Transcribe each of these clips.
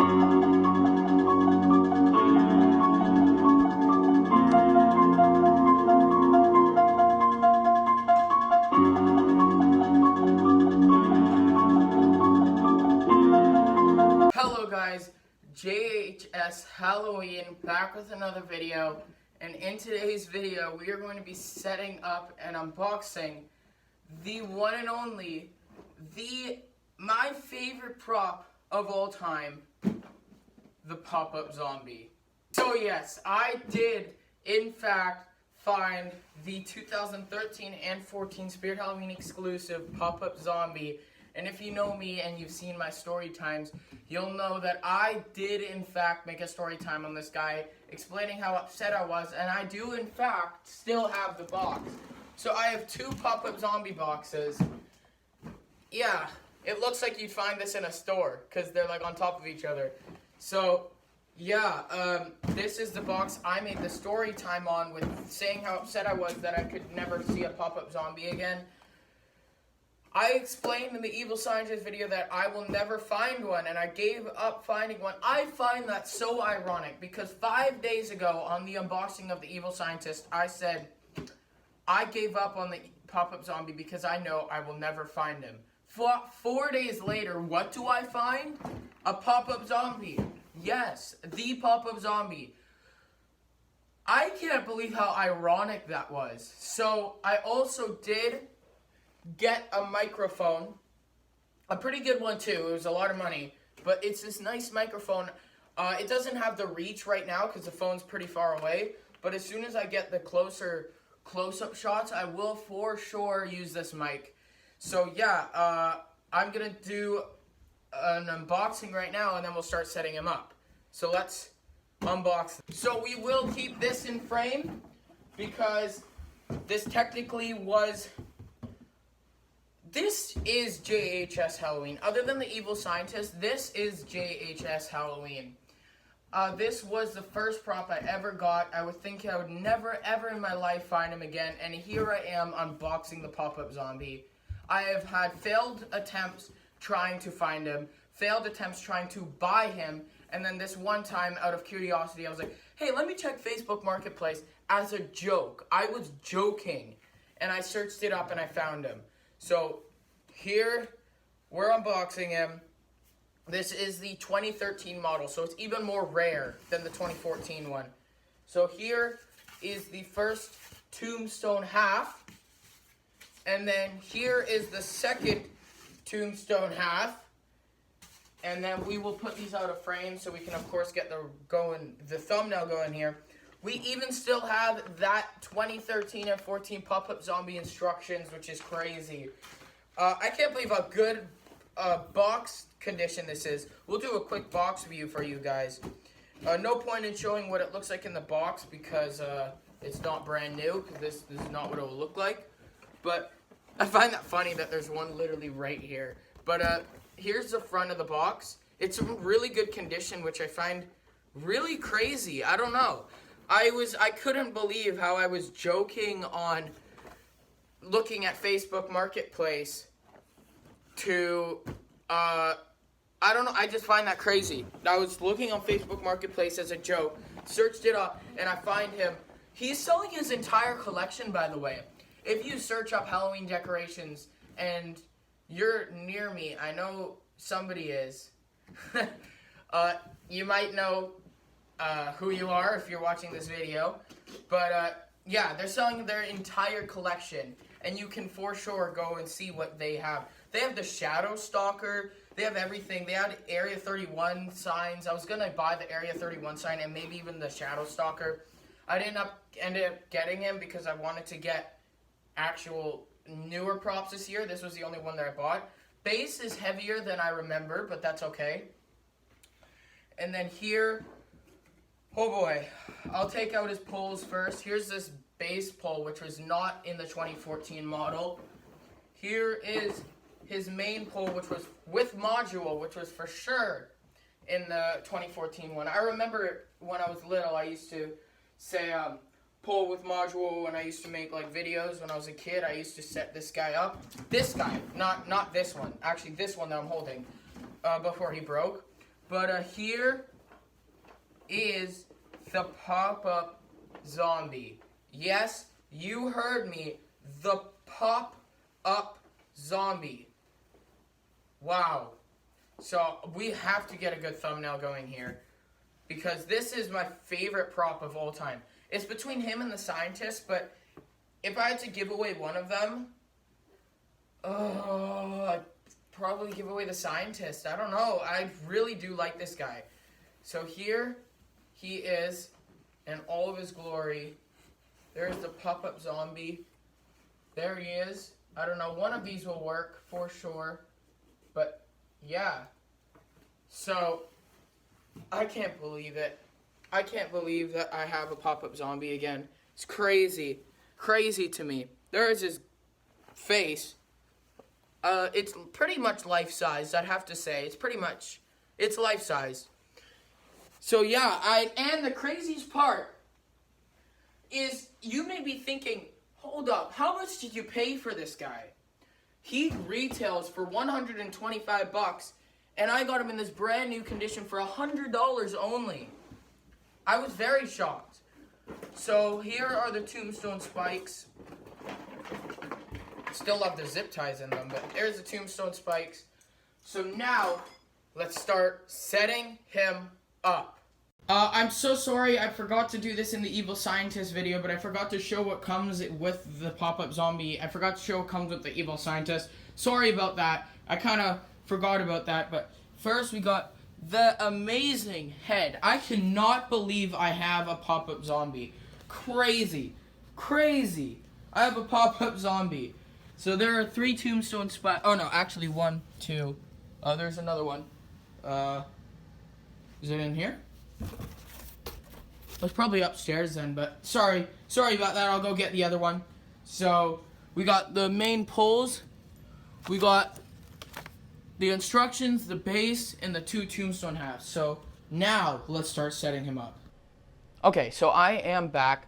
Hello guys, JHS Halloween back with another video, and in today's video we are going to be setting up and unboxing the one and only, my favorite prop of all time, the pop-up zombie. So yes, I did in fact find the 2013 and 14 Spirit Halloween exclusive pop-up zombie. And if you know me and you've seen my story times, you'll know that I did in fact make a story time on this guy explaining how upset I was, and I do in fact still have the box. So I have two pop-up zombie boxes. Yeah, it looks like you'd find this in a store because they're like on top of each other. So yeah, this is the box I made the story time on, with saying how upset I was that I could never see a pop-up zombie again. I explained in the Evil Scientist video that I will never find one, and I gave up finding one. I find that so ironic because 5 days ago on the unboxing of the Evil Scientist, I said I gave up on the pop-up zombie because I know I will never find him. 4 days later, what do I find? A pop-up zombie. Yes, the pop-up zombie. I can't believe how ironic that was. So I also did get a microphone, a pretty good one too. It was a lot of money, but it's this nice microphone. It doesn't have the reach right now because the phone's pretty far away, but as soon as I get the closer close-up shots, I will for sure use this mic. So yeah, I'm gonna do an unboxing right now, and then we'll start setting him up. So let's unbox. So we will keep this in frame because this technically was... This is JHS Halloween. Other than the Evil Scientist, this is JHS Halloween. This was the first prop I ever got. I would think I would never ever in my life find him again, and here I am unboxing the pop-up zombie. I have had failed attempts trying to find him, failed attempts trying to buy him, and then this one time, out of curiosity, I was like, hey, let me check Facebook Marketplace as a joke. I was joking, and I searched it up and I found him. So here, we're unboxing him. This is the 2013 model, so it's even more rare than the 2014 one. So here is the first tombstone half, and then here is the second tombstone half, and then we will put these out of frame so we can of course get the thumbnail going here. We even still have that 2013 and 14 pop-up zombie instructions, which is crazy. I can't believe how good box condition this is. We'll do a quick box view for you guys. No point in showing what it looks like in the box because it's not brand new. This is not what it will look like. But I find that funny that there's one literally right here. But here's the front of the box. It's in really good condition, which I find really crazy. I don't know. I couldn't believe how I was joking on looking at Facebook Marketplace to, I don't know, I just find that crazy. I was looking on Facebook Marketplace as a joke, searched it up, and I find him. He's selling his entire collection, by the way. If you search up Halloween decorations and you're near me, I know somebody is, you might know who you are if you're watching this video, but yeah, they're selling their entire collection, and you can for sure go and see what they have. They have the Shadow Stalker, they have everything. They had Area 31 signs. I was gonna buy the Area 31 sign and maybe even the Shadow Stalker. I ended up getting him because I wanted to get actual newer props this year. This was the only one that I bought. Base is heavier than I remember, but that's okay. And then here, oh boy, I'll take out his poles first. Here's this base pole, which was not in the 2014 model. Here is his main pole, which was with module, which was for sure in the 2014 one. I remember when I was little, I used to say pole with module when I used to make like videos when I was a kid. I used to set this guy up. This guy, not this one. Actually, this one that I'm holding before he broke. But here is the pop-up zombie. Yes, you heard me. The pop-up zombie. Wow. So we have to get a good thumbnail going here, because this is my favorite prop of all time. It's between him and the scientist, but if I had to give away one of them, I'd probably give away the scientist. I don't know. I really do like this guy. So here he is in all of his glory. There's the pop-up zombie. There he is. I don't know. One of these will work for sure. But yeah. So I can't believe it. I can't believe that I have a pop-up zombie again. It's crazy. Crazy to me. There is his face. It's pretty much life-sized, I'd have to say. It's life-sized. So yeah, and the craziest part is you may be thinking, hold up, how much did you pay for this guy? He retails for $125, and I got him in this brand new condition for $100 only. I was very shocked. So here are the tombstone spikes. Still love the zip ties in them, but there's the tombstone spikes. So now, let's start setting him up. I'm so sorry, I forgot to do this in the evil scientist video, but I forgot to show what comes with the pop-up zombie. I forgot to show what comes with the evil scientist. Sorry about that. I kind of forgot about that, but first we got the amazing head. I cannot believe I have a pop-up zombie. Crazy. Crazy. I have a pop-up zombie. So there are 3 tombstone spikes. Oh no, actually 1, 2. Oh, there's another one. Is it in here? It's probably upstairs then, but sorry about that. I'll go get the other one. So we got the main poles. We got the instructions, the base, and the 2 tombstone halves. So now let's start setting him up. Okay, so I am back.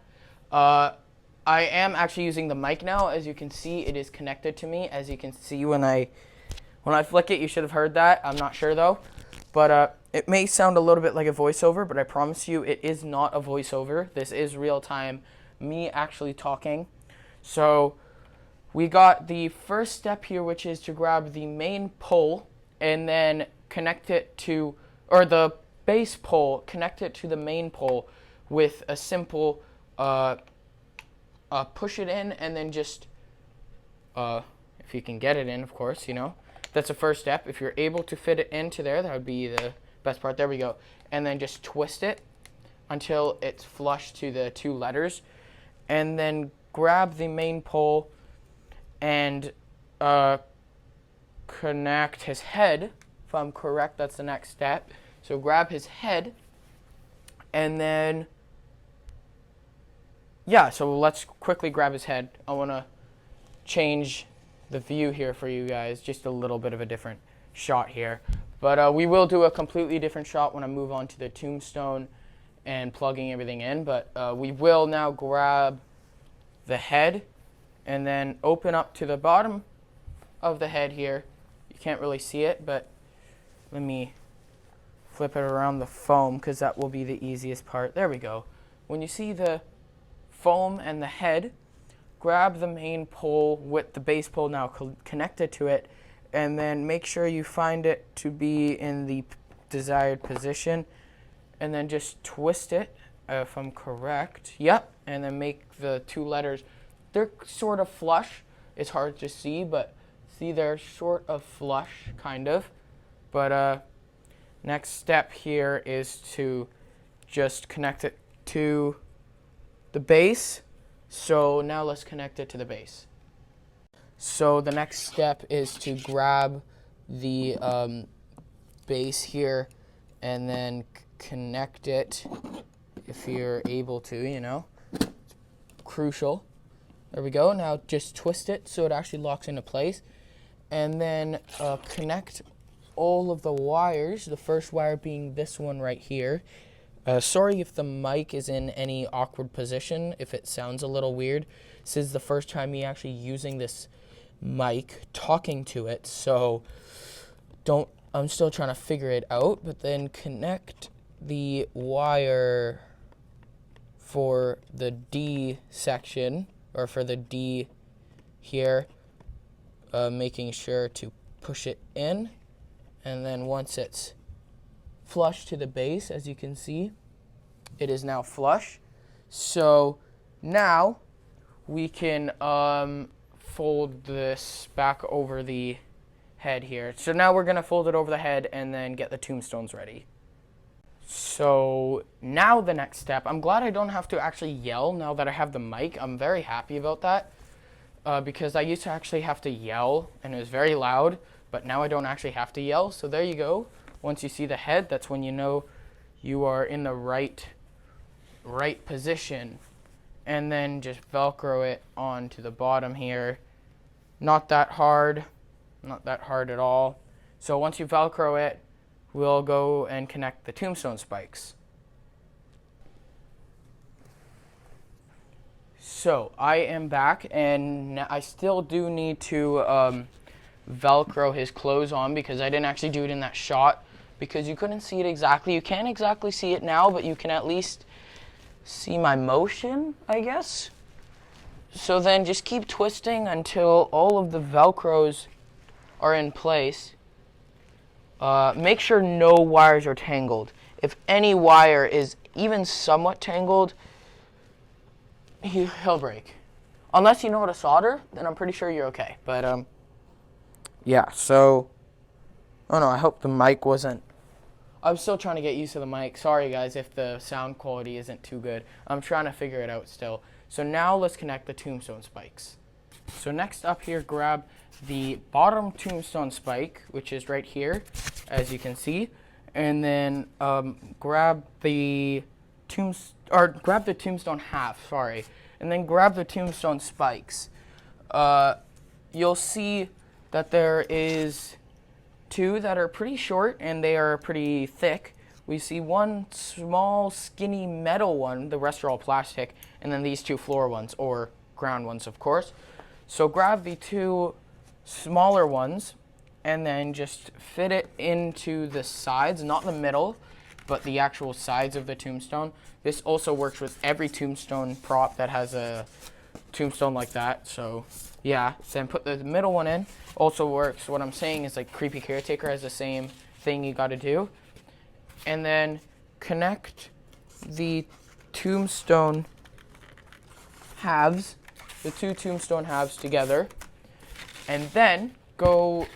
I am actually using the mic now. As you can see, it is connected to me. As you can see when I flick it, you should have heard that. I'm not sure though. But it may sound a little bit like a voiceover, but I promise you it is not a voiceover. This is real time, me actually talking. So we got the first step here, which is to grab the main pole and then connect it to, or the base pole, connect it to the main pole with a simple push it in, and then just, if you can get it in, of course, you know. That's the first step. If you're able to fit it into there, that would be the best part. There we go. And then just twist it until it's flush to the 2 letters. And then grab the main pole and connect his head. If I'm correct, that's the next step. So grab his head, and then, yeah, so let's quickly grab his head. I want to change the view here for you guys, just a little bit of a different shot here. But we will do a completely different shot when I move on to the tombstone and plugging everything in. But we will now grab the head and then open up to the bottom of the head here. You can't really see it, but let me flip it around the foam, because that will be the easiest part. There we go. When you see the foam and the head, grab the main pole with the base pole now connected to it, and then make sure you find it to be in the desired position, and then just twist it, if I'm correct. Yep, and then make the 2 letters, they're sort of flush. It's hard to see, but see, they're sort of flush, kind of. But next step here is to just connect it to the base. So now let's connect it to the base. So the next step is to grab the base here and then connect it, if you're able to, you know. It's crucial. There we go. Now just twist it so it actually locks into place. And then connect all of the wires, the first wire being this one right here. Sorry if the mic is in any awkward position, if it sounds a little weird. This is the first time me actually using this mic, talking to it, so don't I'm still trying to figure it out, but then connect the wire for the D section, or for the D here, making sure to push it in, and then once it's flush to the base, as you can see, it is now flush. So now we can fold this back over the head here. So now we're gonna fold it over the head and then get the tombstones ready. So now the next step, I'm glad I don't have to actually yell now that I have the mic. I'm very happy about that because I used to actually have to yell and it was very loud, but now I don't actually have to yell. So there you go. Once you see the head, that's when you know you are in the right position. And then just Velcro it onto the bottom here. Not that hard at all. So once you Velcro it, we'll go and connect the tombstone spikes. So I am back, and I still do need to Velcro his clothes on because I didn't actually do it in that shot because you couldn't see it exactly. You can't exactly see it now, but you can at least see my motion, I guess. So then just keep twisting until all of the Velcros are in place. Make sure no wires are tangled. If any wire is even somewhat tangled, he'll break. Unless you know how to solder, then I'm pretty sure you're okay. But yeah, so, oh no, I hope the mic wasn't, I'm still trying to get used to the mic. Sorry guys if the sound quality isn't too good. I'm trying to figure it out still. So now let's connect the tombstone spikes. So next up here, grab the bottom tombstone spike, which is right here, as you can see, and then grab the tombstone half, sorry, and then grab the tombstone spikes. You'll see that there is two that are pretty short and they are pretty thick. We see one small skinny metal one, the rest are all plastic, and then these two floor ones, or ground ones of course. So grab the two smaller ones and then just fit it into the sides, not the middle, but the actual sides of the tombstone. This also works with every tombstone prop that has a tombstone like that. So yeah, then put the middle one in. Also works, what I'm saying is like Creepy Caretaker has the same thing you gotta do. And then connect the tombstone halves, the two tombstone halves together, and then go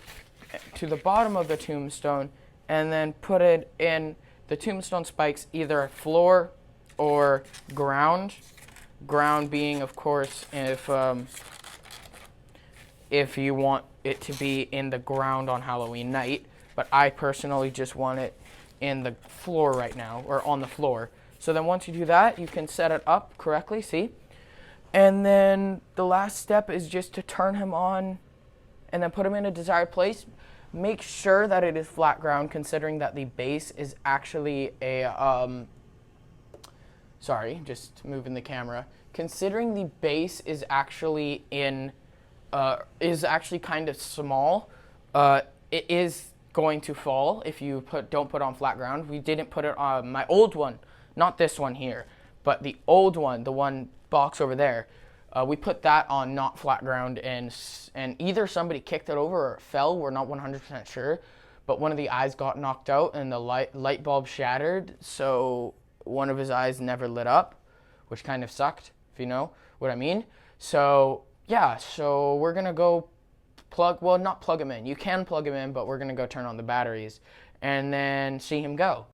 to the bottom of the tombstone and then put it in the tombstone spikes, either floor or ground. Ground being, of course, if you want it to be in the ground on Halloween night, but I personally just want it in the floor right now, or on the floor. So then once you do that, you can set it up correctly, see? And then the last step is just to turn him on and then put him in a desired place. Make sure that it is flat ground, considering that the base is actually a, sorry, just moving the camera. Considering the base is actually is actually kind of small, it is going to fall if you don't put on flat ground. We didn't put it on my old one, not this one here, but the old one, the one box over there. We put that on not flat ground, and either somebody kicked it over or it fell. We're not 100% sure, but one of the eyes got knocked out and the light bulb shattered, so one of his eyes never lit up, which kind of sucked, if you know what I mean. So yeah, so we're gonna go not plug him in. You can plug him in, but we're gonna go turn on the batteries and then see him go.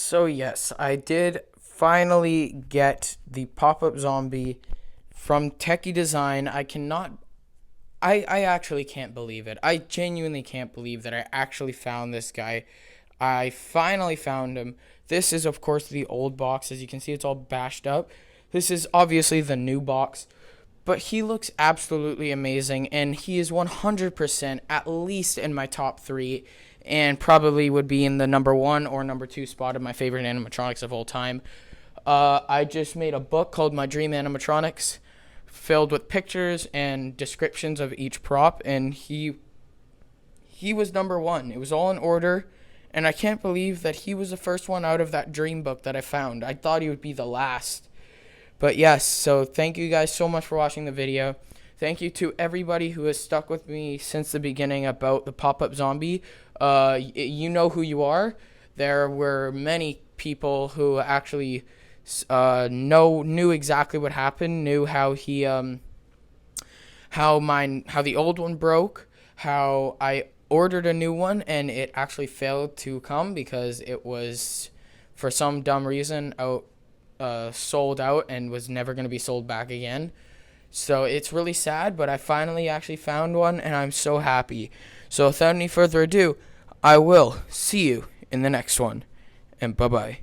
So yes, I did finally get the pop-up zombie from Techie Design. I actually can't believe it. I genuinely can't believe that I actually found this guy. I finally found him. This is, of course, the old box. As you can see, it's all bashed up. This is obviously the new box. But he looks absolutely amazing, and he is 100% at least in my top 3, and probably would be in the number 1 or number 2 spot of my favorite animatronics of all time. I just made a book called My Dream Animatronics, filled with pictures and descriptions of each prop, and he was number 1. It was all in order, and I can't believe that he was the first one out of that dream book that I found. I thought he would be the last. But yes, so thank you guys so much for watching the video. Thank you to everybody who has stuck with me since the beginning about the pop-up zombie. You know who you are. There were many people who actually knew exactly what happened, knew how he how the old one broke, how I ordered a new one and it actually failed to come because it was for some dumb reason sold out and was never going to be sold back again. So it's really sad, but I finally actually found one and I'm so happy. So without any further ado, I will see you in the next one, and bye-bye.